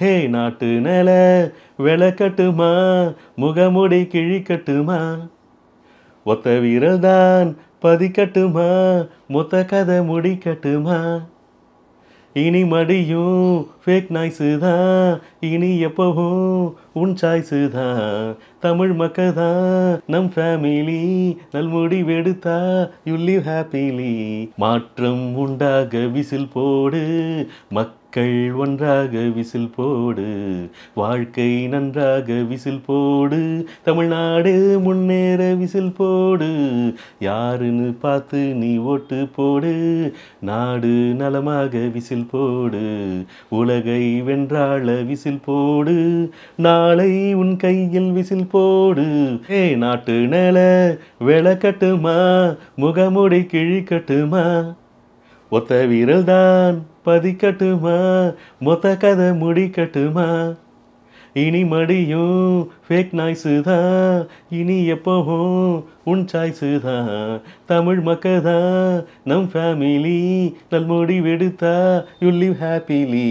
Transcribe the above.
ஹே நாட்டு நில விளக்கட்டுமா முகமுடி கிழிக்கட்டுமா ஒத்த வீரல்தான் பதிக்கட்டுமா மொத்த கதை முடிக்கட்டுமா இனி மடியும் ஃபேக் நாய்ஸு தான் இனி எப்பவும் உன் சாய்ஸு தான் தமிழ் மக்கள் தான் நம் ஃபேமிலி நல்முடிவெடுத்தா யூ லிவ் ஹாப்பிலி மாற்றம் உண்டாக விசில் போடு மக்கள் ஒன்றாக விசில் போடு வாழ்க்கை நன்றாக விசில் போடு தமிழ்நாடு முன்னேற விசில் போடு யாருன்னு பார்த்து நீ ஓட்டு போடு நாடு நலமாக விசில் போடு உலகை வென்றாள விசில் போடு நாளை உன் கையில் விசில் போடு ஏ நாட்டு நில விளக்கட்டுமா முகமுடி கிழிக்கட்டுமா ஒத்த வீரல் தான் பதிக்கட்டுமா மொத்த கதை முடிக்கட்டுமா இனி மடியும் ஃபேக் நாய்ஸு தான் இனி எப்பவும் உன் சாய்ஸு தான் தமிழ் மக்கள் தான் நம் ஃபேமிலி நல்முடிவெடுத்தா யூ லிவ் ஹாப்பிலி